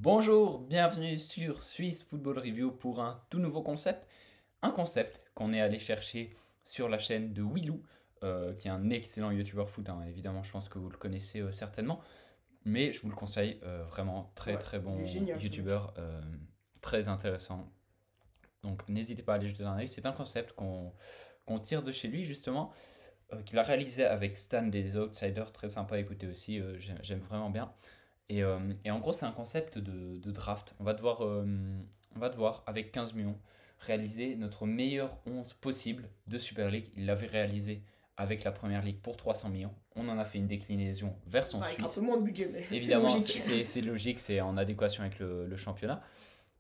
Bonjour, bienvenue sur Swiss Football Review pour un tout nouveau concept. Un concept qu'on est allé chercher sur la chaîne de Willou, qui est un excellent youtubeur foot, hein. Évidemment, je pense que vous le connaissez certainement, mais je vous le conseille, vraiment très Ouais, très il bon est génial ce mec. youtubeur, très intéressant. Donc n'hésitez pas à aller jeter un œil. C'est un concept qu'on tire de chez lui justement, qu'il a réalisé avec Stan des Outsiders, très sympa à écouter aussi, j'aime vraiment bien. Et en gros, c'est un concept de draft. On va devoir, avec 15 millions, réaliser notre meilleur 11 possible de Super League. Il l'avait réalisé avec la Première Ligue pour 300 millions. On en a fait une déclinaison version Bah, avec un peu suisse. moins de budget, mais c'est Évidemment, logique. c'est logique, c'est en adéquation avec le championnat.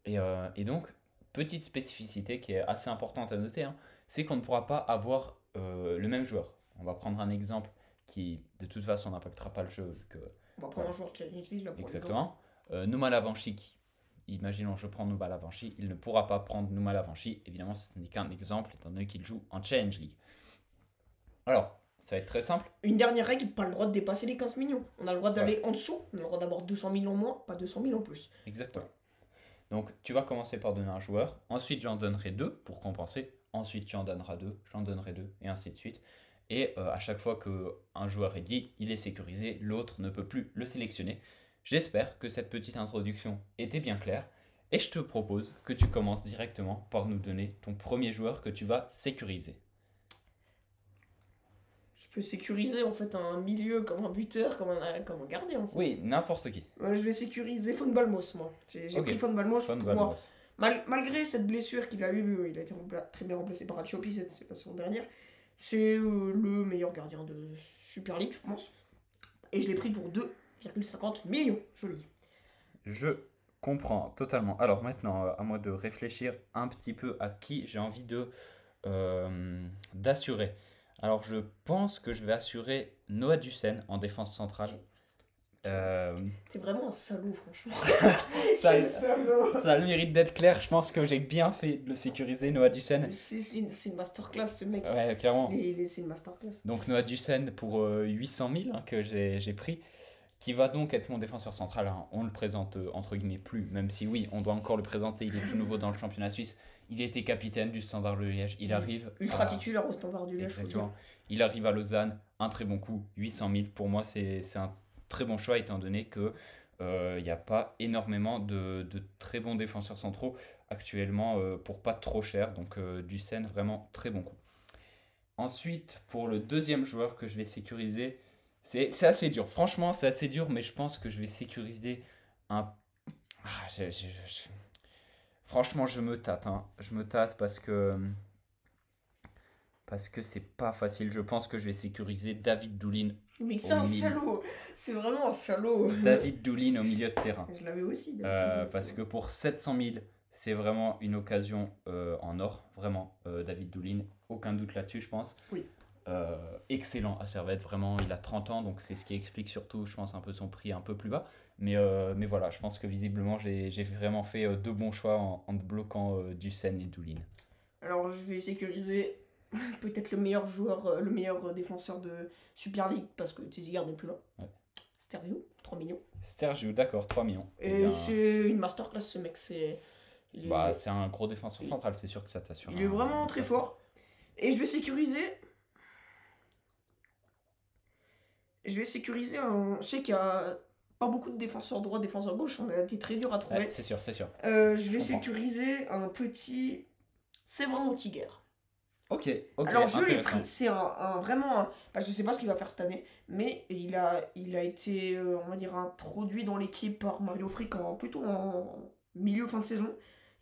Et donc, petite spécificité qui est assez importante à noter, hein, c'est qu'on ne pourra pas avoir le même joueur. On va prendre un exemple qui, de toute façon, n'impactera pas le jeu, vu que On va prendre voilà. un joueur de Challenge League là pour l'exemple. Exactement. Nouma Lavanchi, imaginons je prends Nouma Lavanchi, il ne pourra pas prendre Nouma Lavanchi. Évidemment, ce n'est qu'un exemple, étant donné qu'il joue en Challenge League. Alors, ça va être très simple. Une dernière règle, pas le droit de dépasser les 15 millions. On a le droit d'aller Voilà, en dessous, on a le droit d'avoir 200 millions moins, pas 200 000 en plus. exactement. Donc, tu vas commencer par donner un joueur. Ensuite, j'en donnerai deux pour compenser. Ensuite, tu en donneras deux, j'en donnerai deux, et ainsi de suite. Et à chaque fois qu'un joueur est dit, il est sécurisé, l'autre ne peut plus le sélectionner. J'espère que cette petite introduction était bien claire. Et je te propose que tu commences directement par nous donner ton premier joueur que tu vas sécuriser. Je peux sécuriser en fait un milieu comme un buteur, comme un gardien. Oui, n'importe qui. Je vais sécuriser Von Balmos, moi. J'ai Ok, pris Von Balmos Fun pour moi. Balmos. Malgré cette blessure qu'il a eue, il a été très bien remplacé par Achiopi cette saison dernière. C'est le meilleur gardien de Super League, je pense. Et je l'ai pris pour 2,50 millions. Joli. Je comprends totalement. Alors maintenant, à moi de réfléchir un petit peu à qui j'ai envie d'assurer. Alors je pense que je vais assurer Noah Dussen en défense centrale. Euh, T'es vraiment un salaud, franchement. ça, Quel salaud. ça a le mérite d'être clair. Je pense que j'ai bien fait de le sécuriser, Noah Dussen. C'est une masterclass, ce mec. Ouais, clairement. C'est une masterclass. Donc Noah Dussen pour 800 000, hein, que j'ai pris, qui va donc être mon défenseur central, hein. On le présente entre guillemets plus, même si oui, on doit encore le présenter. Il est tout nouveau dans le championnat suisse. Il était capitaine du Standard de Liège. Il arrive Ultra titulaire au standard du Liège, faut dire. exactement. Il arrive à Lausanne, un très bon coup, 800 000. Pour moi, c'est un très bon choix étant donné que il n'y a pas énormément de très bons défenseurs centraux actuellement pour pas trop cher. Donc Dussen, vraiment très bon coup. Ensuite, pour le deuxième joueur que je vais sécuriser, c'est assez dur. Franchement, c'est assez dur, mais je pense que je vais sécuriser un. Ah, franchement, je me tâte, hein. Je me tâte parce que c'est pas facile. Je pense que je vais sécuriser David Doulin Mais au c'est un milieu. salaud. C'est vraiment un salaud. David Doulin au milieu de terrain. Je l'avais aussi. David Parce que pour 700 000, c'est vraiment une occasion en or. Vraiment, David Doulin, aucun doute là-dessus, je pense. Oui. Excellent à Servette, vraiment, il a 30 ans, donc c'est ce qui explique surtout, je pense, un peu son prix un peu plus bas. Mais voilà, je pense que visiblement, j'ai vraiment fait deux bons choix en te bloquant Dussen et Doulin. Alors, je vais sécuriser peut-être le meilleur joueur, le meilleur défenseur de Super League parce que Tezigard n'est plus là. Ouais. Stereo, 3 millions. Sergio, d'accord, 3 millions. Eh Et bien, c'est une masterclass, ce mec. Il bah, est, c'est un gros défenseur il, central, c'est sûr que ça t'assure il est vraiment une très place. fort. Et je vais sécuriser un. Je sais qu'il y a pas beaucoup de défenseurs droit, défenseurs gauche. On a été très dur à Ouais, trouver. c'est sûr, c'est sûr. Je vais comprends. sécuriser un petit. C'est vraiment Tiger. Ok, ok, Alors je l'ai intéressant. pris, c'est vraiment je sais pas ce qu'il va faire cette année, mais il a été, on va dire, introduit dans l'équipe par Mario Frick plutôt en milieu fin de saison.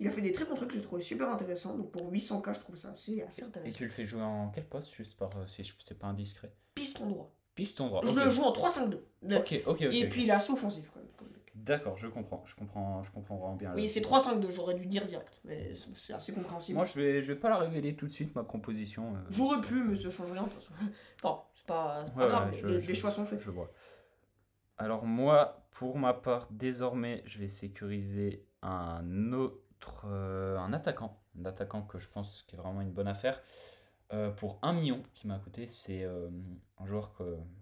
Il a fait des très bons trucs que j'ai trouvé super intéressants, donc pour 800K je trouve ça assez Et intéressant. tu le fais jouer en quel poste, juste par si c'est pas indiscret? Piston droit. Piston droit, Je ok. le joue en 3-5-2. Ok, ok, ok, Et ok. puis il est assez offensif quand même. D'accord, je comprends vraiment bien. Oui, c'est 3-5-2, j'aurais dû dire direct, mais c'est assez compréhensible. Moi, je vais pas la révéler tout de suite, ma composition. J'aurais pu, mais ça change rien de toute façon. Enfin, c'est pas Ouais, grave, ouais, les choix sont faits. je vois. Alors moi, pour ma part, désormais, je vais sécuriser un attaquant. Un attaquant que je pense qui est vraiment une bonne affaire. Pour 1 million qui m'a coûté, c'est un joueur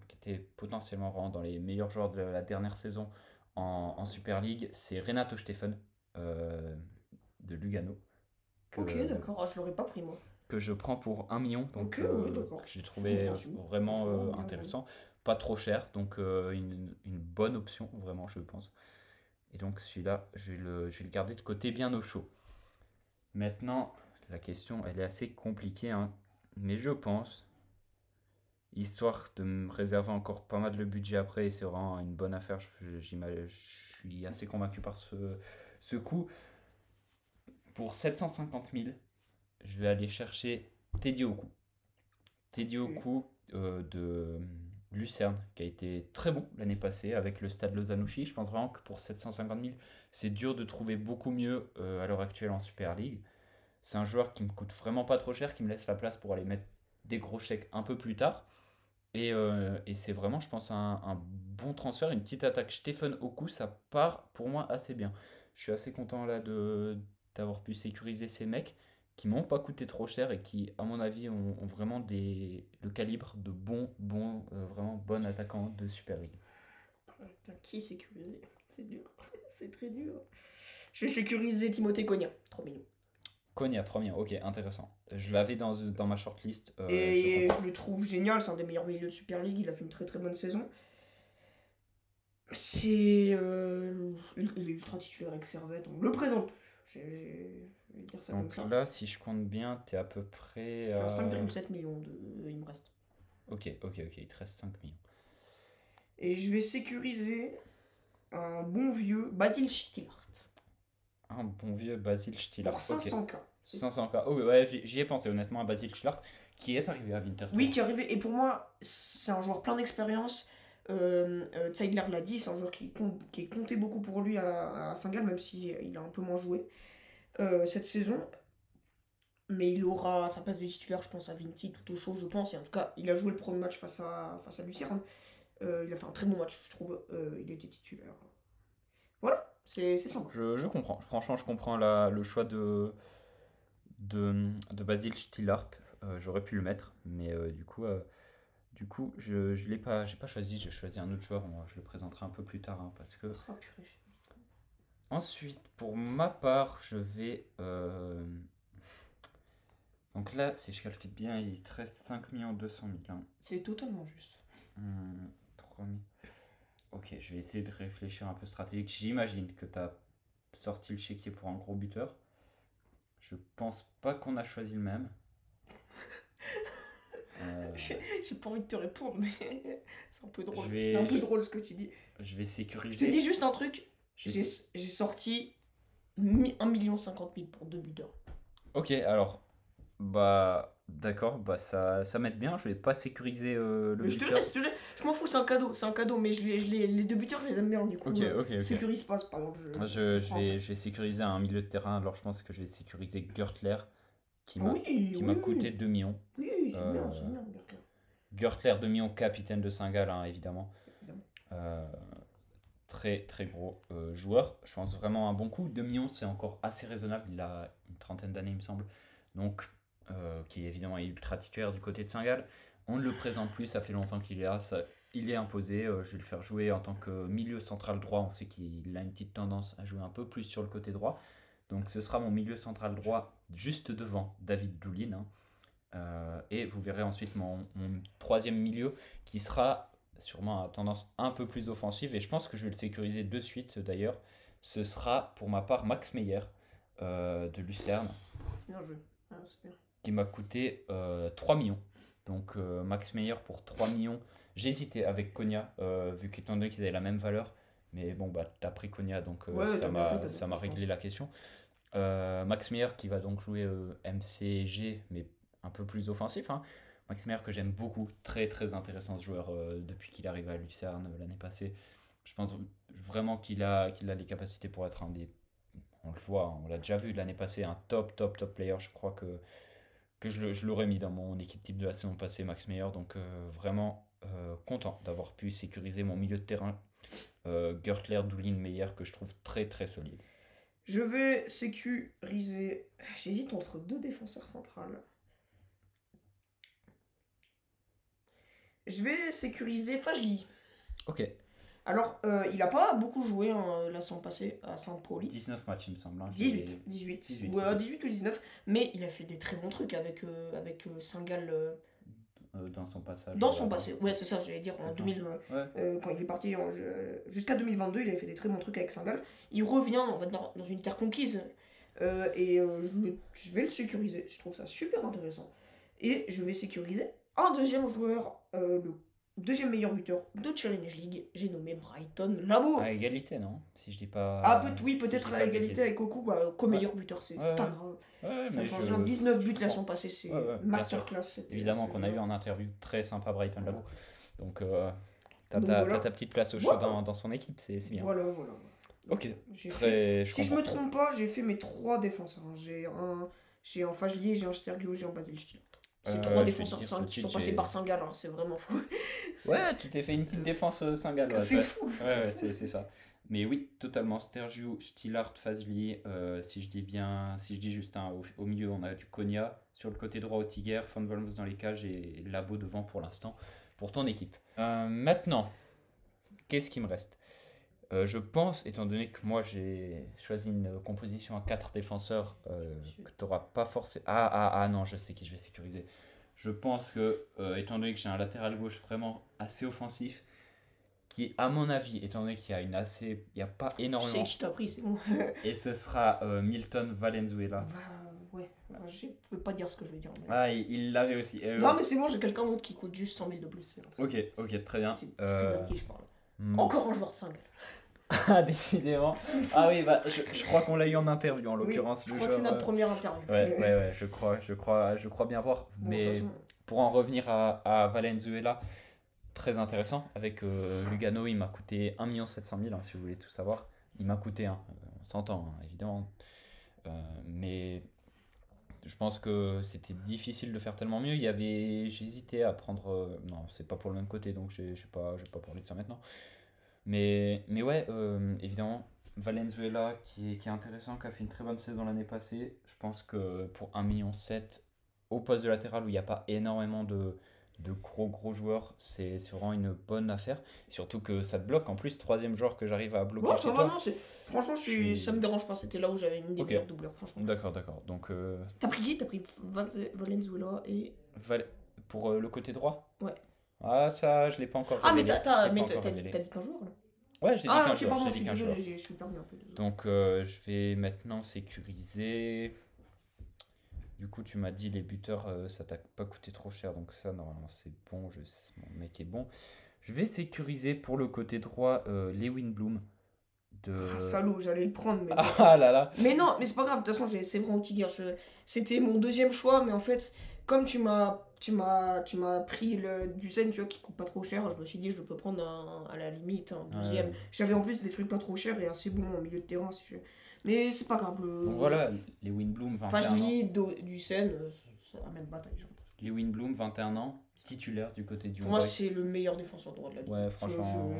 qui était potentiellement vraiment dans les meilleurs joueurs de la dernière saison en Super League, c'est Renato Steffen de Lugano Ok, que, d'accord. Ah, je l'aurais pas pris, moi. que je prends pour 1 million, donc Ok, ouais, d'accord. que j'ai C'est trouvé compréhensible. vraiment Franchement, bien vendu. intéressant. Pas trop cher, donc une bonne option, vraiment, je pense. Et donc celui-là, je vais le garder de côté bien au chaud. Maintenant, la question, elle est assez compliquée, hein, mais je pense, histoire de me réserver encore pas mal de budget après, et c'est vraiment une bonne affaire, je suis assez convaincu par ce coup. Pour 750 000, je vais aller chercher Teddy Oku. Teddy Ok. Oku de Lucerne, qui a été très bon l'année passée avec le Stade Lozanouchi. Je pense vraiment que pour 750 000, c'est dur de trouver beaucoup mieux à l'heure actuelle en Super League. C'est un joueur qui me coûte vraiment pas trop cher, qui me laisse la place pour aller mettre des gros chèques un peu plus tard. Et c'est vraiment, je pense, un bon transfert, une petite attaque. Stephen Oku, ça part pour moi assez bien. Je suis assez content là d'avoir pu sécuriser ces mecs qui m'ont pas coûté trop cher et qui, à mon avis, ont vraiment le calibre de vraiment bon attaquant de Super League. Putain, qui sécuriser? C'est dur. C'est très dur. Je vais sécuriser Timothée Cogna. Trop mignon. Konya, 3 millions, ok, intéressant. Je l'avais dans ma shortlist, je Et comprends. je le trouve génial. C'est un des meilleurs milieux de Super League. Il a fait une très très bonne saison. C'est. Il est ultra titulaire avec Servette. On le présente plus. Je vais dire ça comme Donc ça. là, si je compte bien, t'es à peu près Je suis à à... 5,7 millions de. Il me reste. Ok, il te reste 5 millions. Et je vais sécuriser un bon vieux Basil Stillart. Un bon vieux Basil Stillart. Pour Ok. 500K. 500K. Oh ouais, j'y ai pensé honnêtement à Basil Stillart qui est arrivé à Oui, Winterthur. qui est arrivé. Et pour moi, c'est un joueur plein d'expérience. Zeidler l'a dit, c'est un joueur qui est compté beaucoup pour lui à Saint-Gall, même si il a un peu moins joué cette saison. Mais il aura sa place de titulaire, je pense, à Vinti, tout au chaud, je pense. Et en tout cas, il a joué le premier match face à Lucerne. Il a fait un très bon match, je trouve. Il était titulaire. Voilà, c'est sympa. Je comprends. Franchement, je comprends le choix de Basil Stillart. J'aurais pu le mettre, mais du coup, je l'ai pas, j'ai pas choisi. J'ai choisi un autre joueur. Je le présenterai un peu plus tard, hein, parce que. Ah, purée. Ensuite, pour ma part, je vais. Donc là, si je calcule bien, il te reste 5 200 000. Hein. C'est totalement juste. 3 000. Ok, je vais essayer de réfléchir un peu stratégique. J'imagine que tu as sorti le chéquier pour un gros buteur. Je pense pas qu'on a choisi le même. Euh, J'ai pas envie de te répondre, mais c'est un peu drôle. je C'est un vais, peu drôle ce que tu dis. je vais Je te dis sécuriser. juste un truc. Je J'ai sais- j'ai sorti 1,50 million pour deux buteurs. Ok, alors, bah, d'accord, bah ça m'aide bien. Je vais pas sécuriser le Mais je te buteur. laisse, je te laisse. Je m'en fous, c'est un cadeau, mais les deux buteurs, je les aime bien, du coup. Ok. Sécurise pas, c'est pas grave. Je, Je je prends. vais, je vais sécuriser un milieu de terrain. Alors, je pense que je vais sécuriser Gertler qui Ah m'a oui, qui oui, m'a coûté oui. 2 millions. Oui, c'est Euh, bien, regarde là. Gertler 2 millions, capitaine de Saint-Gall, hein, évidemment. Évidemment. Euh, Très très gros joueur. Je pense vraiment un bon coup. 2 millions, c'est encore assez raisonnable. Il a une trentaine d'années, il me semble. Donc, qui évidemment est ultra titulaire du côté de Saint-Gall. On ne le présente plus, ça fait longtemps qu'il est là. Il est imposé. Je vais le faire jouer en tant que milieu central droit. On sait qu'il a une petite tendance à jouer un peu plus sur le côté droit. Donc, ce sera mon milieu central droit juste devant David Doulin. Hein. Et vous verrez ensuite mon troisième milieu qui sera sûrement à tendance un peu plus offensive. Et je pense que je vais le sécuriser de suite d'ailleurs. Ce sera pour ma part Max Meyer de Lucerne Bien joué. Ah, c'est bien. qui m'a coûté 3 millions. Donc Max Meyer pour 3 millions. J'hésitais avec Konya vu qu'étant donné qu'ils avaient la même valeur. Mais bon, bah t'as pris Konya donc Ouais, t'as bien ça fait, m'a je réglé pense. la question. Max Meyer qui va donc jouer MCG, mais un peu plus offensif. Hein. Max Meyer que j'aime beaucoup, très très intéressant ce joueur depuis qu'il est arrivé à Lucerne l'année passée. Je pense vraiment qu'il a les capacités pour être un des. On le voit, hein, on l'a déjà vu l'année passée, un top player. Je crois que je l'aurais mis dans mon équipe type de la saison passée, Max Meyer. Donc vraiment content d'avoir pu sécuriser mon milieu de terrain. Gertler, Doulin, Meyer que je trouve très très solide. Je vais sécuriser. J'hésite entre deux défenseurs centrales. Je vais sécuriser Fajli. Ok. Alors, il a pas beaucoup joué la saison passée à Saint-Pauli. 19 matchs, il me semble. 18, 18. Ouais, 18 ou 19. Mais il a fait des très bons trucs avec Saint-Gall. Dans son passage. Dans son passé, ouais, c'est ça, j'allais dire, en 2000, Ouais. quand il est parti jusqu'à 2022, il avait fait des très bons trucs avec Saint-Gall. Il revient, on va dire, dans une terre conquise, je vais le sécuriser. Je trouve ça super intéressant. Et je vais sécuriser un deuxième joueur, le deuxième meilleur buteur de Challenge League, j'ai nommé Brighton Labo. À égalité, non? Si je dis pas. Ah, oui, si je peut-être dis à pas de égalité bêtises. avec Oku, co-meilleur buteur, c'est Ouais, pas ouais. grave. Ouais, Ça mais change je- rien. 19 buts la comprends. saison passée, c'est Ouais, bien sûr. masterclass. Évidemment qu'on a eu en interview très sympa Brighton Labo. Donc, t'as Donc ta, voilà. t'as ta petite place au chaud Voilà. dans son équipe, c'est bien. Voilà. Ok, J'ai très. Si je me comprends. trompe pas, j'ai fait mes 3 défenseurs. J'ai un Fajlier, j'ai un Stergio, j'ai un Basile Stillart. C'est 3 Je vais défenseurs te dire tout de qui suite, sont passés j'ai- par Saint-Gall, hein, c'est vraiment fou. C'est- Ouais, tu t'es fait une petite défense Saint-Galloise. C'est Ouais, fou. ouais, c'est ça. Mais oui, totalement. Stergiou, Stillart, Fazli. Si je dis juste au milieu, on a du Konya. Sur le côté droit, Otiger, Van Valmos dans les cages et Labo devant pour l'instant pour ton équipe. Maintenant, qu'est-ce qui me reste? Je pense, étant donné que moi j'ai choisi une composition à 4 défenseurs, que tu n'auras pas forcément. Ah non, je sais qui je vais sécuriser. Je pense que, étant donné que j'ai un latéral gauche vraiment assez offensif, qui, à mon avis, étant donné qu'il y a il n'y a pas Je sais énormément, qui t'a pris, c'est bon. et ce sera Milton Valenzuela. Ouais, je peux pas dire ce que je vais dire. Mais... Ah, il l'avait aussi. Non, mais c'est bon, j'ai quelqu'un d'autre qui coûte juste 100 000 de plus. C'est Ok, très bien. c'est de qui je parle. Hmm. Encore un joueur de Saint-Gall. Ah, décidément. Ah oui, bah, je crois qu'on l'a eu en interview en l'occurrence. Je le crois que c'est joueur, notre première interview. Ouais, je crois bien voir. Bon, de Mais toute façon, pour en revenir à Valenzuela, très intéressant. Avec Lugano, il m'a coûté 1 700 000, si vous voulez tout savoir. Il m'a coûté, on s'entend, évidemment. Mais je pense que c'était difficile de faire tellement mieux. J'ai hésité à prendre. Non, c'est pas pour le même côté, donc je vais pas parler de ça maintenant. Mais ouais, évidemment, Valenzuela qui est intéressant, qui a fait une très bonne saison l'année passée. Je pense que pour 1,7 million au poste de latéral où il n'y a pas énormément de gros joueurs, c'est vraiment une bonne affaire. Surtout que ça te bloque. En plus, troisième joueur que j'arrive à bloquer bon, chez ça va, toi. non, franchement, ça me dérange pas. C'était là où j'avais une des Ok. meilleures doubleurs, franchement. D'accord. Donc, T'as pris qui? T'as pris Valenzuela et. pour le côté droit. Ouais. Ah, ça, je l'ai pas encore Ah, mais révélé. t'as Je l'ai pas dit encore révélé. qu'un joueur là? Ouais, j'ai dit Ah, qu'un ok, joueur. pardon, J'ai je dit suis qu'un désolé, joueur. je suis perdu un peu. Désolé. Donc, je vais maintenant sécuriser. Du coup, tu m'as dit les buteurs, ça t'a pas coûté trop cher, donc ça, normalement, c'est bon. Mon mec est bon. Je vais sécuriser pour le côté droit Lewin Bloom. Ah, salaud, j'allais le prendre, mais. Ah là là. Mais non, mais c'est pas grave, de toute façon, c'est vrai Outiger. C'était mon deuxième choix, mais en fait, comme tu m'as pris le Ducen, tu vois, qui coûte pas trop cher, je me suis dit, je peux prendre à la limite un deuxième. J'avais en plus des trucs pas trop chers et assez bons au milieu de terrain. Mais c'est pas grave. Donc voilà, Lewin Bloom, 21 ans. Fajli, Ducen, c'est la même bataille. Lewin Bloom, 21 ans, titulaire du côté du Pour moi, Uruguay. c'est le meilleur défenseur droit de la ligue. Ouais, franchement,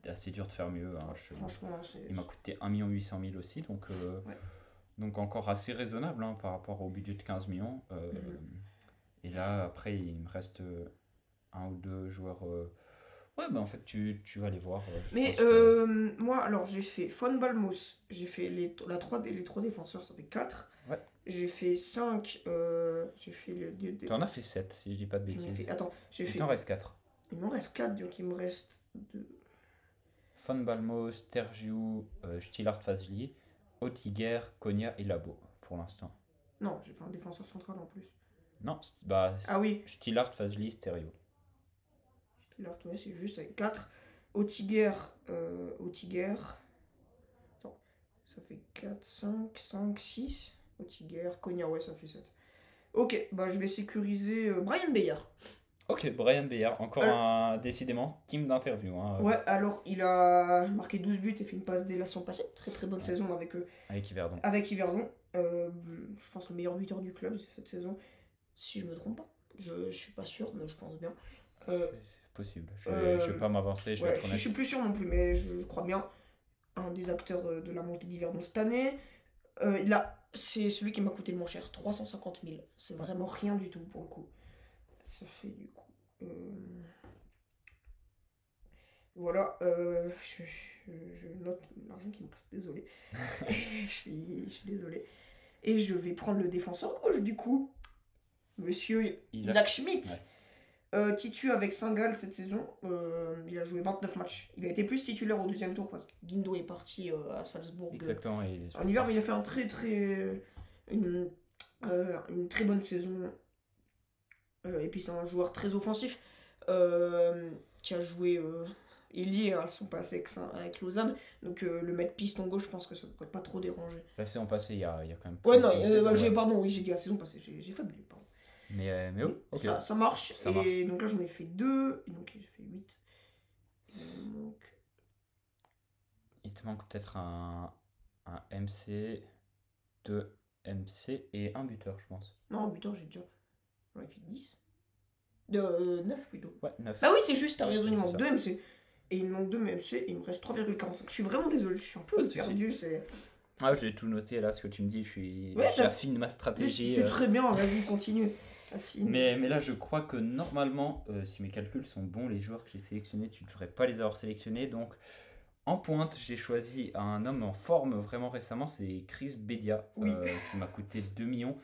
assez dur de faire mieux. Franchement, il m'a coûté 1 800 000 aussi, donc, donc encore assez raisonnable par rapport au budget de 15 millions. Et là, après, il me reste un ou deux joueurs. Ouais, bah en fait, tu vas les voir. Mais moi, alors, j'ai fait Von Balmos, j'ai fait les trois défenseurs, ça fait 4. Ouais. J'ai fait 5. J'ai fait le. T'en as fait 7, si je dis pas de bêtises. Il t'en reste 4. Il m'en reste 4, donc il me reste 2. Von Balmos, Stergiou, Stillart Fazli, Otiger, Konya et Labo pour l'instant. Non, j'ai fait un défenseur central en plus. Non, ah oui. Stillart Fazli, Stereo. Stillart, ouais, c'est juste avec 4. Otiger. Attends, ça fait 4, 5, 6. Otiger, Konya, ouais, ça fait 7. Ok, bah je vais sécuriser Brian Beyer. Ok, Brian Beyer, encore décidément, team d'interview. Ouais, alors il a marqué 12 buts et fait une passe dès la saison passée. Très bonne saison avec Yverdon. Je pense le meilleur buteur du club cette saison, si je me trompe pas. Je suis pas sûr, mais je pense bien. C'est possible. Je vais pas m'avancer, je vais être honnête. Je suis plus sûr non plus, mais je crois bien. Un des acteurs de la montée d'Yverdon cette année. C'est celui qui m'a coûté le moins cher, 350 000. C'est vraiment rien du tout pour le coup. Ça fait du coup. Voilà, je note l'argent qui me reste, désolé. Je suis désolé. Et je vais prendre le défenseur gauche, du coup. Monsieur Isaac Schmidt. Ouais. Titu avec Saint-Gall cette saison. Il a joué 29 matchs. Il a été plus titulaire au deuxième tour parce que Guindo est parti à Salzbourg Exactement. en hiver, mais il a fait une très bonne saison. Et puis c'est un joueur très offensif qui a joué ailier à son passé avec Lausanne. Donc le mettre piston gauche, je pense que ça ne devrait pas trop déranger. La saison passée, il y a quand même. Ouais, non, une saison, pardon, oui, j'ai dit la saison passée, j'ai faiblé, pardon. Mais oh, ok. Ça marche. Ça et marche. donc là, j'en ai fait 2. Et donc j'ai fait 8. Il te manque peut-être un MC, 2 MC et un buteur, je pense. Non, buteur, j'en ai fait 10. 9 plutôt. Ouais, 9. Bah oui, c'est juste, t'as raison, il C'est manque ça. 2 MC. Et il me manque 2 MC et il me reste 3,45. Je suis vraiment désolé, je suis un Pas peu de souci. perdu. Ah, j'ai tout noté là, ce que tu me dis. Ouais, J'affine ma stratégie. C'est très bien, vas-y, continue. Mais là, je crois que normalement, si mes calculs sont bons, les joueurs que j'ai sélectionnés, tu ne devrais pas les avoir sélectionnés. Donc, en pointe, j'ai choisi un homme en forme vraiment récemment, c'est Chris Bedia, Oui. qui m'a coûté 2 millions.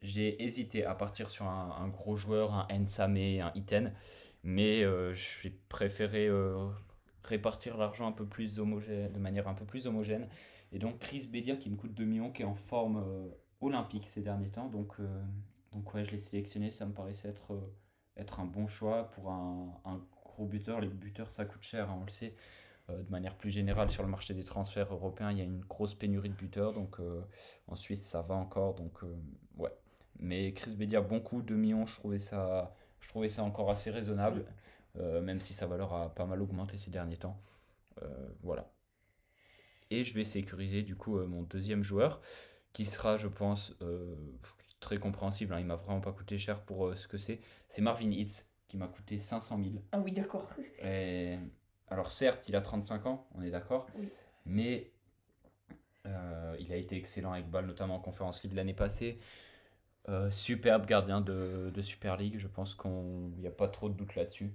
J'ai hésité à partir sur un gros joueur, un Nsame, un Iten, mais j'ai préféré répartir l'argent un peu plus homogène, de manière un peu plus homogène. Et donc Chris Bedia qui me coûte 2 millions, qui est en forme olympique ces derniers temps. Donc ouais, je l'ai sélectionné, ça me paraissait être un bon choix pour un gros buteur. Les buteurs, ça coûte cher, hein, on le sait. De manière plus générale, sur le marché des transferts européens, il y a une grosse pénurie de buteurs. Donc en Suisse, ça va encore. Donc ouais. Mais Chris Bedia, bon coup, 2 millions, je trouvais ça encore assez raisonnable. Même si sa valeur a pas mal augmenté ces derniers temps. Voilà. Et je vais sécuriser du coup mon deuxième joueur, qui sera, je pense, très compréhensible, hein. Il m'a vraiment pas coûté cher pour ce que c'est. C'est Marvin Hitz, qui m'a coûté 500 000. Ah oui, d'accord. Et, alors certes, il a 35 ans, on est d'accord, Oui. mais il a été excellent avec Bâle, notamment en Conference League l'année passée. Superbe gardien de Super League, je pense qu'il n'y a pas trop de doute là-dessus.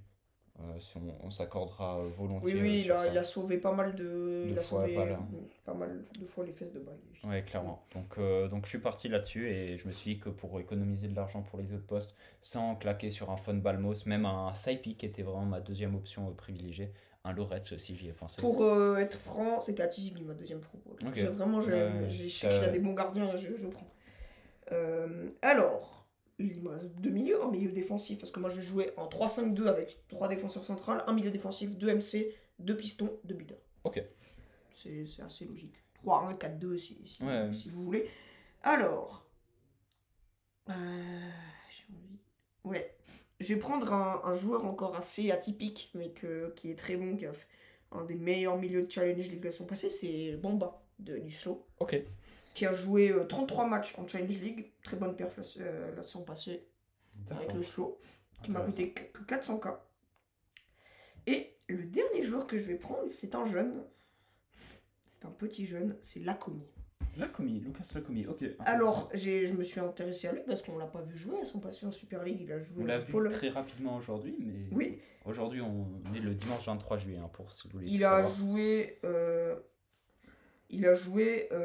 Si on s'accordera Oui, volontiers oui, sur ça. il a sauvé pas mal de. Deux Il a fois sauvé Bâle, hein. pas mal de fois les fesses de balle. Ouais, clairement. Donc je suis parti là-dessus et je me suis dit que pour économiser de l'argent pour les autres postes, sans claquer sur un Fon Balmos, même un Saipi qui était vraiment ma deuxième option privilégiée, un Loretz aussi, j'y ai pensé. Pour être franc, c'était Atizigui ma deuxième propos. Ok. J'ai vraiment, Ouais, je sais qu'il y a des bons gardiens, je prends. Alors, il me reste deux milieux, un milieu défensif, parce que moi je vais jouer en 3-5-2 avec 3 défenseurs centrales, un milieu défensif, 2 MC, 2 pistons, 2 buteurs. Ok. C'est assez logique. 3-1-4-2 Ouais. si vous voulez. Alors, j'ai envie. Ouais. Je vais prendre un joueur encore assez atypique, mais qui est très bon, qui a fait un des meilleurs milieux de Challenge League la saison passée, c'est Bamba du Slow. Ok. Qui a joué 33 matchs en Challenge League, très bonne perf la saison passée avec le Slow, qui m'a coûté que 400K. Et le dernier joueur que je vais prendre, c'est un jeune, c'est un petit jeune, c'est Lacomi. Lucas Lacomi, ok. Alors, je me suis intéressé à lui parce qu'on l'a pas vu jouer à son passé en Super League, il a joué On l'a vu très rapidement aujourd'hui, mais oui. Aujourd'hui on est le dimanche 23 juillet, hein, pour si vous voulez Il tout a savoir. joué il a joué il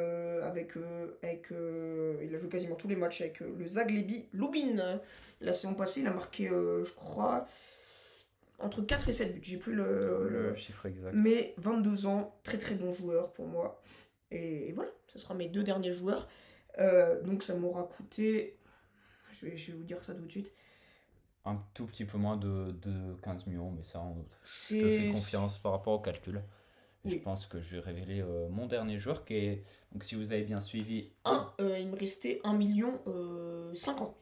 a joué quasiment tous les matchs avec le Zaglebi Lubin. La saison passée, il a marqué, je crois, entre 4 et 7 buts. J'ai plus le chiffre exact. Mais 22 ans, très très bon joueur pour moi. Et voilà, ce sera mes 2 derniers joueurs. Donc ça m'aura coûté, je vais vous dire ça tout de suite. Un tout petit peu moins de 15 millions, mais ça, je te fais confiance par rapport au calcul. Et oui. Je pense que je vais révéler mon dernier joueur qui est, donc si vous avez bien suivi... il me restait 1 million 50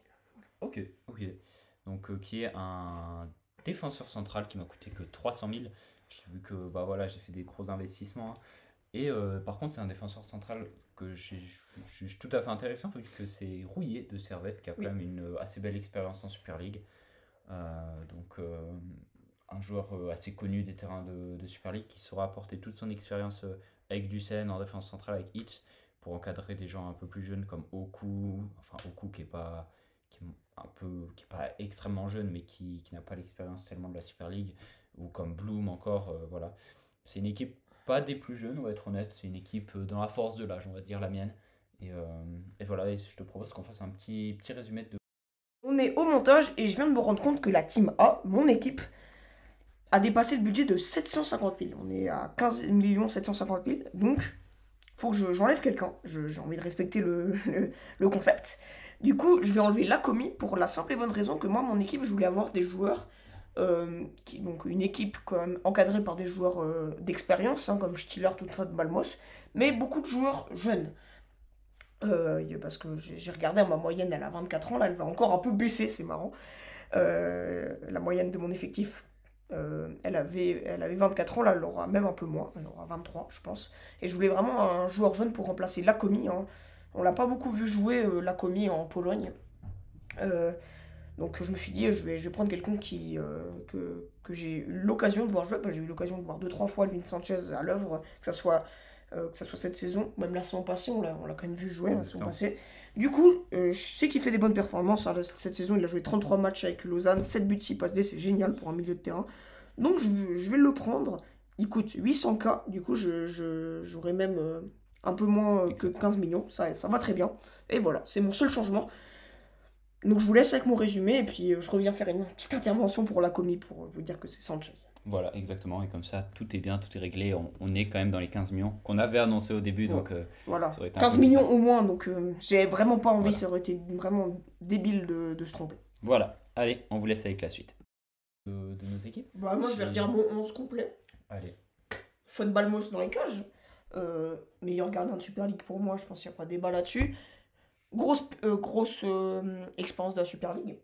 000. Ok. Donc qui est un défenseur central qui m'a coûté que 300 000. J'ai vu que j'ai fait des gros investissements. Hein. Et par contre, c'est un défenseur central que je suis tout à fait intéressant puisque c'est Rouillé de Servette qui a quand même une assez belle expérience en Super League. Un joueur assez connu des terrains de Super League qui saura apporter toute son expérience avec Ducène en défense centrale avec Hitch pour encadrer des gens un peu plus jeunes comme Oku qui est pas extrêmement jeune mais qui n'a pas l'expérience tellement de la Super League, ou comme Bloom encore, voilà. C'est une équipe pas des plus jeunes, on va être honnête, c'est une équipe dans la force de l'âge, on va dire la mienne. Et voilà, et je te propose qu'on fasse un petit résumé de... On est au montage et je viens de me rendre compte que la team A, mon équipe, a dépassé le budget de 750 000. On est à 15 750 000. Donc, faut que j'enlève quelqu'un. J'ai envie de respecter le concept. Du coup, je vais enlever la commis pour la simple et bonne raison que moi, mon équipe, je voulais avoir des joueurs. Donc, une équipe quand même encadrée par des joueurs d'expérience, hein, comme Stiller, toutefois de Malmos, mais beaucoup de joueurs jeunes. Parce que j'ai regardé, ma moyenne, elle a 24 ans, là, elle va encore un peu baisser, c'est marrant. La moyenne de mon effectif, elle avait 24 ans, là, elle aura même un peu moins, elle aura 23, je pense. Et je voulais vraiment un joueur jeune pour remplacer Lakomi, hein. On l'a pas beaucoup vu jouer, Lakomi, en Pologne. Euh, donc je me suis dit, je vais prendre quelqu'un que j'ai eu l'occasion de voir jouer. J'ai eu l'occasion de voir 2-3 fois Alvin Sanchez à l'œuvre, que ça soit cette saison, même la saison passée, on l'a quand même vu jouer la saison passée. Du coup, je sais qu'il fait des bonnes performances, hein. Cette saison, il a joué 33 matchs avec Lausanne, 7 buts, 6 passes D, c'est génial pour un milieu de terrain. Donc je vais le prendre. Il coûte 800K, du coup j'aurai même un peu moins que 15 millions, ça va très bien. Et voilà, c'est mon seul changement. Donc je vous laisse avec mon résumé et puis je reviens faire une petite intervention pour la commis pour vous dire que c'est Sanchez. Voilà, exactement. Et comme ça, tout est bien, tout est réglé. On est quand même dans les 15 millions qu'on avait annoncé au début. Ouais. Donc, voilà, ça aurait été 15 millions au moins, donc j'ai vraiment pas envie, Voilà. ça aurait été vraiment débile de se tromper. Voilà. Allez, on vous laisse avec la suite. De nos équipes. Bah moi je vais redire mon 11 complet. Allez. Fod Balmos dans les cages. Meilleur gardien de Super League pour moi, je pense qu'il n'y a pas de débat là-dessus. Grosse expérience de la Super League.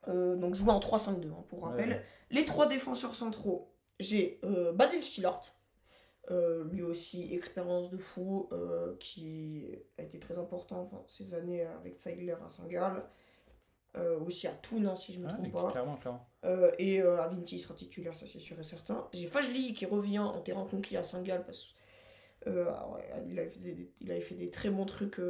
Donc jouer en 3-5-2, hein, pour rappel. Ouais. Les trois défenseurs centraux, j'ai Basil Stillart. Lui aussi, expérience de fou, qui a été très important pendant ces années avec Zeigler à Saint-Gall. Aussi à Thun, hein, si je ne me trompe pas. Clairement. Et à Vinti, il sera titulaire, ça c'est sûr et certain. J'ai Fajli qui revient en terrain conquis à Saint-Gall parce il avait fait des très bons trucs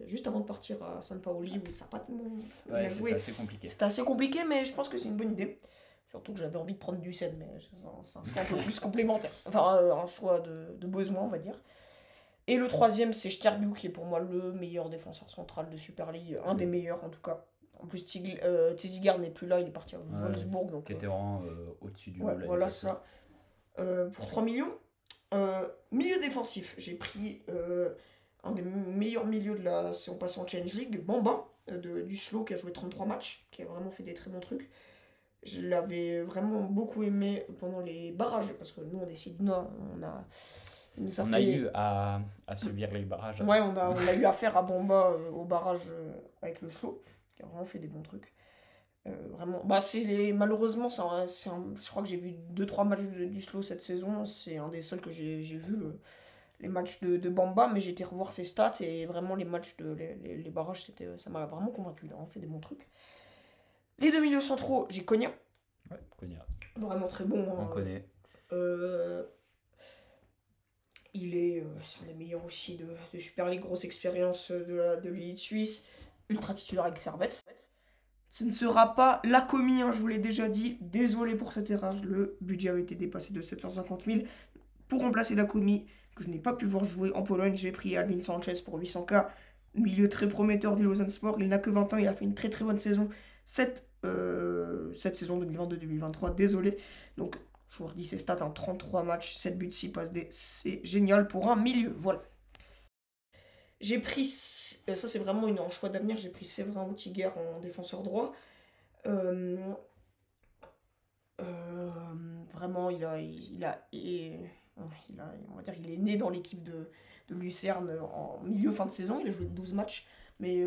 juste avant de partir à San Paoli où ça n'a pas tellement. Ouais, c'était assez compliqué. C'était assez compliqué, mais je pense que c'est une bonne idée. Surtout que j'avais envie de prendre du Sen, mais c'est un choix un peu plus complémentaire. Enfin, un choix de besoin, on va dire. Et le troisième, c'est Sterbiou, qui est pour moi le meilleur défenseur central de Super League. Un des meilleurs, en tout cas. En plus, Tezigard n'est plus là, il est parti à Wolfsburg. Donc, qui était vraiment au-dessus du ouais, lot. voilà ça. Pour 3 millions. Milieu défensif, j'ai pris un des meilleurs milieux si on passe en Challenge League, Bamba, du Slow, qui a joué 33 matchs, qui a vraiment fait des très bons trucs. Je l'avais vraiment beaucoup aimé pendant les barrages, parce que nous, on décide, on a eu à subir les barrages. Ouais, on a eu affaire à Bamba au barrage avec le Slow, qui a vraiment fait des bons trucs. Vraiment, malheureusement, je crois que j'ai vu 2-3 matchs du Slow cette saison. C'est un des seuls que j'ai vu, les matchs de Bamba, mais j'ai été revoir ses stats et vraiment les matchs les barrages, ça m'a vraiment convaincu. Il a vraiment fait des bons trucs. Les deux milieux centraux, j'ai Konya. Ouais, Konya. Vraiment très bon. On connaît. C'est un des meilleurs aussi de Super League, grosse expérience de l'élite suisse, ultra titulaire avec Servette. Ce ne sera pas la commis, hein, je vous l'ai déjà dit. Désolé pour cette erreur, le budget avait été dépassé de 750 000. Pour remplacer la commis, que je n'ai pas pu voir jouer en Pologne, j'ai pris Alvin Sanchez pour 800K. Milieu très prometteur du Lausanne Sport, il n'a que 20 ans, il a fait une très très bonne saison. Cette saison 2022-2023, désolé. Donc, je vous redis ses stats, en 33 matchs, 7 buts, 6 passes D, c'est génial pour un milieu, voilà. J'ai pris, ça c'est vraiment un choix d'avenir, j'ai pris Séverin Outiger en défenseur droit. Vraiment, on va dire, il est né dans l'équipe de Lucerne en milieu-fin de saison, il a joué 12 matchs, mais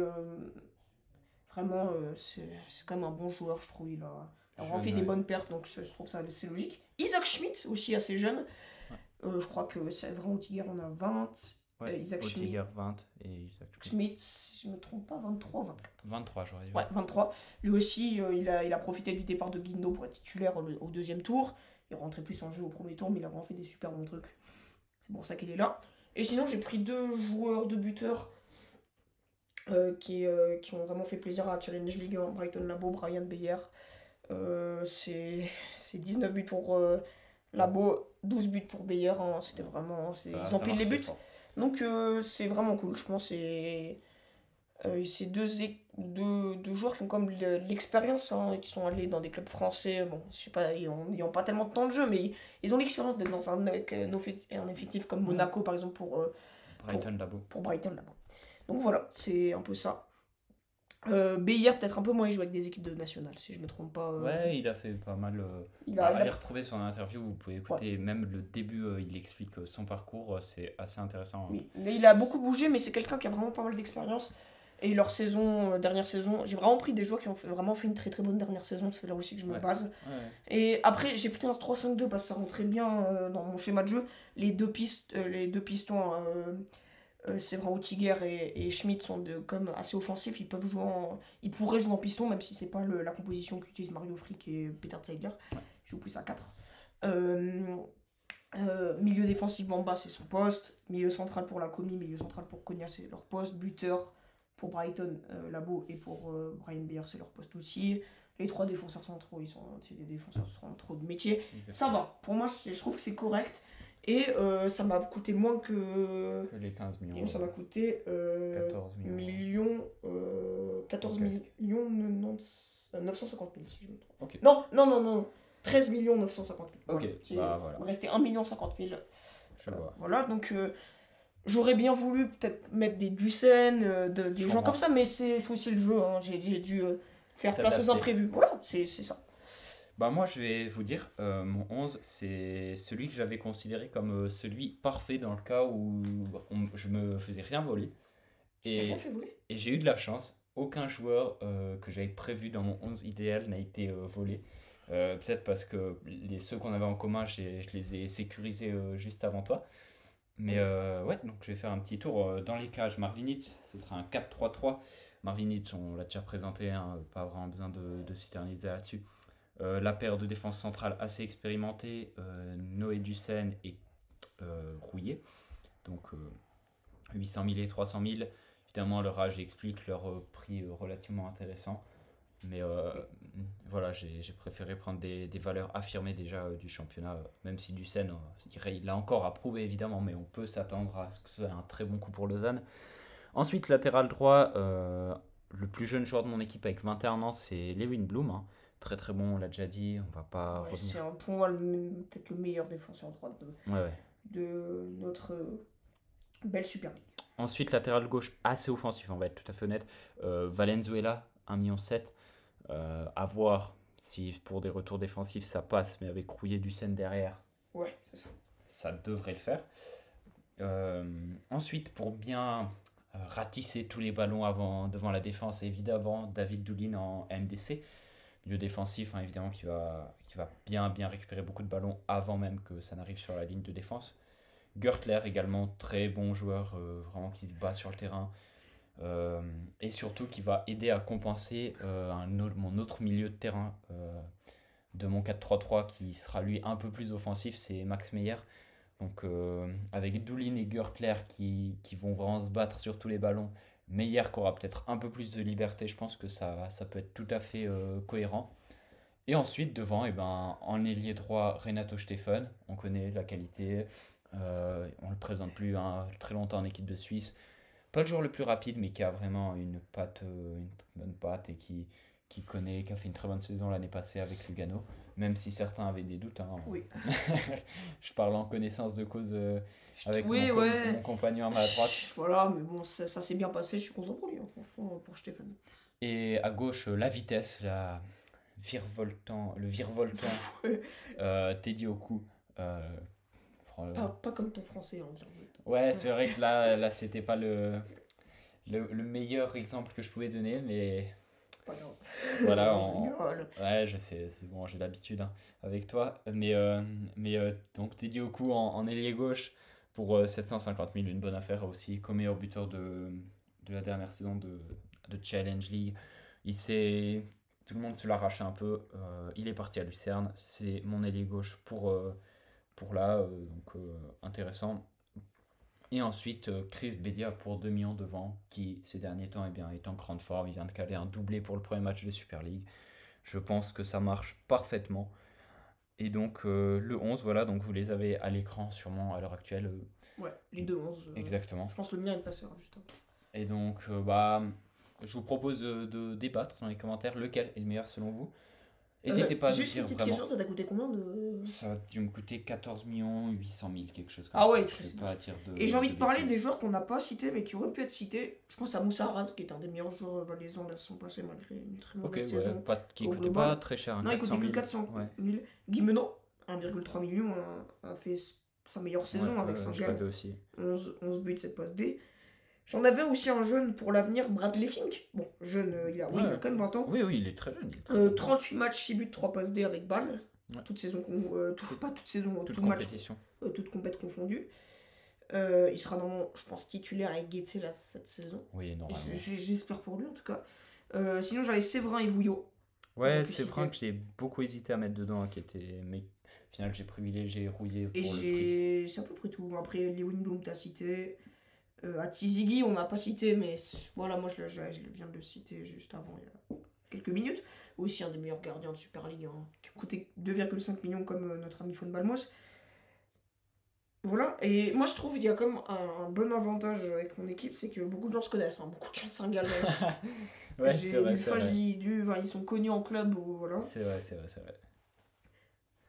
vraiment, c'est quand même un bon joueur, je trouve. Il a vraiment fait des bonnes perfs, donc je trouve ça c'est logique. Isaac Schmidt, aussi assez jeune. Ouais. Je crois que Séverin Outiger en a 20. Ouais, Isaac Outiger 20 et Isaac Schmidt, si je ne me trompe pas, 23 ou 24. 23, j'aurais dit. Ouais, 23. Lui aussi, il a profité du départ de Guindo pour être titulaire au deuxième tour. Il rentrait plus en jeu au premier tour, mais il a vraiment fait des super bons trucs. C'est pour ça qu'il est là. Et sinon, j'ai pris deux buteurs qui ont vraiment fait plaisir à la Challenge League, Brighton Labo, Brian Beyer. C'est 19 buts pour Labo, 12 buts pour Beyer. Hein. C'était vraiment. Ils Ça empilent les marchait buts. fort. Donc c'est vraiment cool. Je pense que c'est deux joueurs qui ont comme l'expérience, hein, qui sont allés dans des clubs français. Bon, je sais pas, ils ont pas tellement de temps de jeu, mais ils ont l'expérience d'être dans un effectif comme Monaco, par exemple, pour, Brighton Labo. pour Brighton là-bas. Donc voilà, c'est un peu ça. Beyer, peut-être un peu moins, il joue avec des équipes de nationales, si je me trompe pas. Ouais, il a fait pas mal. Il a, il Allez a- retrouver son interview, vous pouvez ouais, écouter même le début, il explique son parcours, c'est assez intéressant. oui. Mais il a beaucoup bougé, mais c'est quelqu'un qui a vraiment pas mal d'expérience. Et leur dernière saison, j'ai vraiment pris des joueurs qui ont vraiment fait une très très bonne dernière saison, c'est là aussi que je me Ouais. base. Ouais. Et après, j'ai pris un 3-5-2 parce que ça rentrait bien dans mon schéma de jeu. Les deux pistons, Séverin Outiguer et Schmidt sont comme assez offensifs. Ils pourraient jouer en piston, même si c'est pas la composition qu'utilise Mario Frick et Peter Zeidler. Ils jouent plus à 4. Milieu défensif, Bamba, c'est son poste. Milieu central pour la Comi, milieu central pour Konya, c'est leur poste. Buteur pour Brighton, Labo et pour Brian Beyer, c'est leur poste aussi. Les trois défenseurs centraux, c'est des défenseurs centraux de métier. Ça va. Pour moi, je trouve que c'est correct. Et ça m'a coûté moins que. Que les 15 millions. Et ça m'a coûté 14 millions 950 000 si je me trompe. Ok. Non. 13 millions 950 000. Ok, Voilà. voilà. Il me restait 1 million 50 000. Je vois. Voilà, donc j'aurais bien voulu peut-être mettre des Ducen, des gens comme ça, mais c'est aussi le jeu. Hein. J'ai dû faire place aux imprévus. Voilà, c'est ça. Bah moi je vais vous dire, mon 11 c'est celui que j'avais considéré comme celui parfait dans le cas où je me faisais rien voler. Et j'ai eu de la chance, aucun joueur que j'avais prévu dans mon 11 idéal n'a été volé. Peut-être parce que ceux qu'on avait en commun, je les ai sécurisés juste avant toi. Mais ouais, donc je vais faire un petit tour dans les cages. Marvinitz, ce sera un 4-3-3. Marvinitz, on l'a déjà présenté, hein, pas vraiment besoin de s'éterniser là-dessus. La paire de défense centrale assez expérimentée, Noé Ducen et Rouillet. Donc 800 000 et 300 000. Évidemment, leur âge explique leur prix relativement intéressant. Mais voilà, j'ai préféré prendre des valeurs affirmées déjà du championnat, même si Ducen, il a encore à prouver évidemment, mais on peut s'attendre à ce que ce soit un très bon coup pour Lausanne. Ensuite, latéral droit, le plus jeune joueur de mon équipe avec 21 ans, c'est Lewin Bloom. Hein. Très très bon, on l'a déjà dit, on va pas revenir. C'est pour moi peut-être le meilleur défenseur droit de notre belle Super League. Ensuite, latéral gauche assez offensif, on va être tout à fait honnête. Valenzuela, 1,7 million. À voir si pour des retours défensifs ça passe, mais avec Rouillet Ducen derrière, ouais, c'est ça. Ça devrait le faire. Ensuite, pour bien ratisser tous les ballons devant la défense, évidemment, David Doulin en MDC. Milieu défensif, hein, évidemment, qui va bien récupérer beaucoup de ballons avant même que ça n'arrive sur la ligne de défense. Gertler également, très bon joueur, vraiment qui se bat sur le terrain. Et surtout qui va aider à compenser mon autre milieu de terrain de mon 4-3-3 qui sera lui un peu plus offensif, c'est Max Meyer. Donc avec Doulin et Gertler qui vont vraiment se battre sur tous les ballons, Meyer qui aura peut-être un peu plus de liberté, je pense que ça peut être tout à fait cohérent. Et ensuite devant, en ailier droit, Renato Steffen, on connaît la qualité, on ne le présente plus très longtemps en équipe de Suisse. Pas le joueur le plus rapide, mais qui a vraiment une bonne patte et qui a fait une très bonne saison l'année passée avec Lugano, même si certains avaient des doutes. Hein. Oui. Je parle en connaissance de cause avec Oui, mon compagnon à ma droite. Voilà, mais bon, ça s'est bien passé, je suis content pour lui, hein, franchement, pour Stéphane. Et à gauche, la vitesse, le virevoltant Teddy Oku. Pas comme ton français, hein, ouais, c'est vrai que là c'était pas le meilleur exemple que je pouvais donner, mais pas grave. voilà, Je ouais, je sais, c'est bon, j'ai l'habitude hein, avec toi, mais donc Teddy Oku en ailier gauche pour 750 000, une bonne affaire aussi, comme meilleur buteur de la dernière saison de Challenge League. Tout le monde se l'arrache un peu, il est parti à Lucerne, c'est mon ailier gauche pour là, donc intéressant. Et ensuite, Chris Bedia pour 2 millions devant, qui ces derniers temps est en grande forme. Il vient de caler un doublé pour le premier match de Super League. Je pense que ça marche parfaitement. Et donc le 11, voilà, donc vous les avez à l'écran sûrement à l'heure actuelle. Ouais, les deux 11. Exactement. Je pense le mien est passé, justement. Et donc, bah, je vous propose de débattre dans les commentaires lequel est le meilleur selon vous. N'hésitez pas à nous Juste une dire petite vraiment. question, ça t'a coûté combien de... Ça va dû me coûter 14 800 000, quelque chose comme Ah ça. ouais, Je vais pas dire de. Et j'ai envie de parler bêtises. des joueurs qu'on n'a pas cités mais qui auraient pu être cités. Je pense à Moussa Arras qui est un des meilleurs joueurs valaisans la saison passée malgré une très Ok, mauvaise ouais, saison. qui au coûtait global. pas très cher, hein, Non, il 400 coûtait que 000. 400 Ouais. 000. Guimeno, 1,3 million, a fait sa meilleure saison avec je Saint-Gall. l'avais aussi. 11 buts, 7 passes D. J'en avais aussi un jeune pour l'avenir, Bradley Fink. Bon, jeune, il a quand même 20 ans. Oui, il est très jeune. Il est très jeune. 38 matchs, 6 buts, 3 passes D avec Bâle. Ouais. Toute saison, pas toute saison, Toute tout match, compétition. toute compète confondue. Il sera normalement, je pense, titulaire avec Guettet cette saison. Oui, normalement. J'espère pour lui en tout cas. Sinon, j'avais Séverin et Vouillot. Ouais, c'est vrai que j'ai beaucoup hésité à mettre dedans, mais au final j'ai privilégié Rouillé pour Et le prix. c'est à peu près tout. Après, Lewin Bloom, t'as cité. Atizigi, on n'a pas cité, mais voilà, moi je viens de le citer juste avant, il y a quelques minutes. Aussi un des meilleurs gardiens de Super League, hein, qui coûtait 2,5 millions comme notre ami Fon Balmos. Voilà, et moi je trouve qu'il y a comme un bon avantage avec mon équipe, c'est que beaucoup de gens se connaissent, hein, beaucoup de gens Saint-Gall. Ouais, c'est vrai, c'est vrai. Ils sont connus en club, voilà. C'est vrai.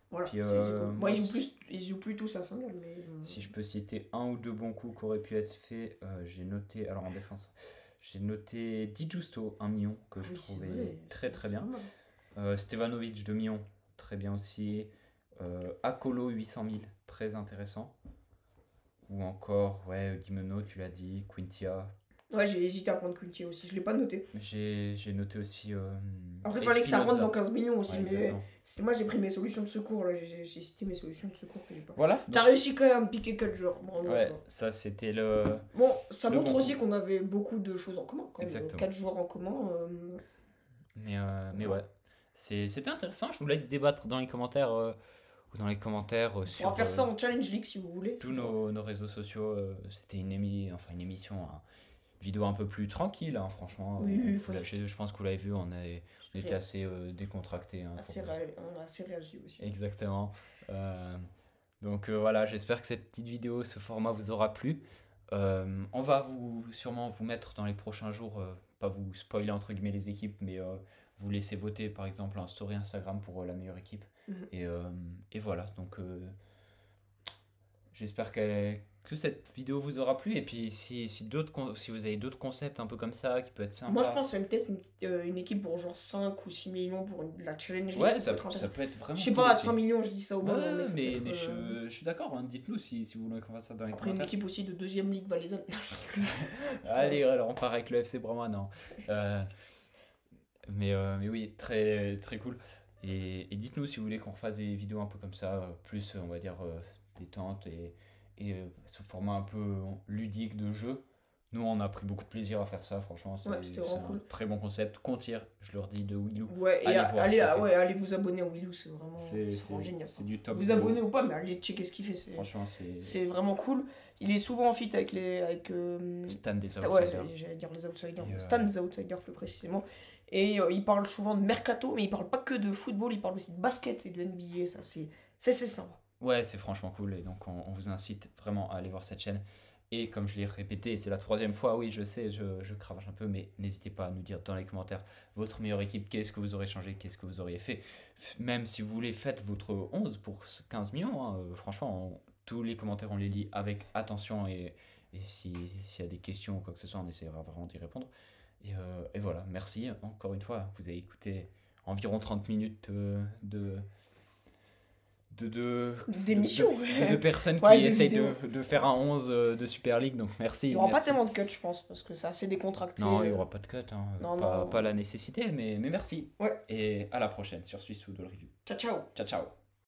Voilà, Puis, c'est cool. Moi, ils jouent plus tous à Saint-Gall, mais... Si je peux citer un ou deux bons coups qui auraient pu être faits, j'ai noté, alors en défense, j'ai noté Di Giusto, 1 million, que je trouvais très bien. Stevanovic, 2 millions, très bien aussi. Akolo, 800 000, très intéressant. Ou encore, Guimeno, tu l'as dit, Quintia. Ouais, j'ai hésité à prendre Quintia aussi, je l'ai pas noté. J'ai noté aussi. Après, il fallait que ça rentre dans 15 millions aussi, ouais, mais moi j'ai pris mes solutions de secours, là, j'ai cité mes solutions de secours que j'ai pas. Voilà. T'as réussi quand même à me piquer 4 joueurs. Bravo, ouais, quoi. ça c'était le. Bon, ça montre aussi qu'on avait beaucoup de choses en commun, quand même. Exactement. 4 joueurs en commun. Mais ouais, c'était intéressant, je vous laisse débattre dans les commentaires. Ou dans les commentaires sur. On va faire ça en Challenge League si vous voulez. Tous nos réseaux sociaux. C'était une émission, hein, vidéo un peu plus tranquille, hein, franchement. Oui, je pense que vous l'avez vu, on était assez décontracté. Hein, on a assez réagi aussi. Exactement. Donc voilà, j'espère que cette petite vidéo, ce format vous aura plu. On va sûrement vous mettre dans les prochains jours, pas vous spoiler entre guillemets les équipes, mais vous laisser voter par exemple en story Instagram pour la meilleure équipe. Et voilà, donc j'espère que cette vidéo vous aura plu. Et puis si vous avez d'autres concepts un peu comme ça qui peut être sympa. Moi je pense que c'est peut-être une équipe pour genre 5 ou 6 millions pour la Challenge League. Ouais, ça peut être vraiment. Je sais pas, à 5 millions, je dis ça au bas. mais je suis d'accord, hein, dites-nous si vous voulez qu'on fasse ça dans les Après commentaires. une équipe aussi de 2ème Ligue valaisanne. Allez, alors on part avec le FC Broma, non. Mais oui, très, très cool. Et dites-nous si vous voulez qu'on refasse des vidéos un peu comme ça, plus on va dire détente et sous format un peu ludique de jeu. Nous on a pris beaucoup de plaisir à faire ça, franchement c'est un très bon concept. Contir, je leur dis, de Willou. Ouais, et allez vous abonner à Willou, c'est vraiment génial. C'est du top. Vous abonnez ou pas, mais allez checker ce qu'il fait, franchement c'est vraiment cool. Il est souvent en fit avec Stan des Outsiders. Ouais, j'allais dire les Outsiders. Stan des Outsiders plus précisément. Et il parle souvent de mercato, mais il parle pas que de football, il parle aussi de basket et de NBA, ça c'est sympa. Ouais, c'est franchement cool, et donc on vous incite vraiment à aller voir cette chaîne. Et comme je l'ai répété, c'est la 3e fois, oui je sais, je cravache un peu, mais n'hésitez pas à nous dire dans les commentaires votre meilleure équipe, qu'est-ce que vous aurez changé, qu'est-ce que vous auriez fait. Même si vous voulez, faites votre 11 pour 15 millions, hein. Franchement, tous les commentaires on les lit avec attention, et s'il y a des questions ou quoi que ce soit, on essaiera vraiment d'y répondre. Et voilà, merci encore une fois, vous avez écouté environ 30 minutes d'émission de personnes qui essayent de faire un 11 de Super League, donc merci. Il n'y aura pas tellement de cuts, je pense, parce que c'est assez décontracté. Non, il n'y aura pas de cut, hein. Pas la nécessité, mais merci. Ouais. Et à la prochaine sur Swiss Football Review. Ciao, ciao. Ciao, ciao.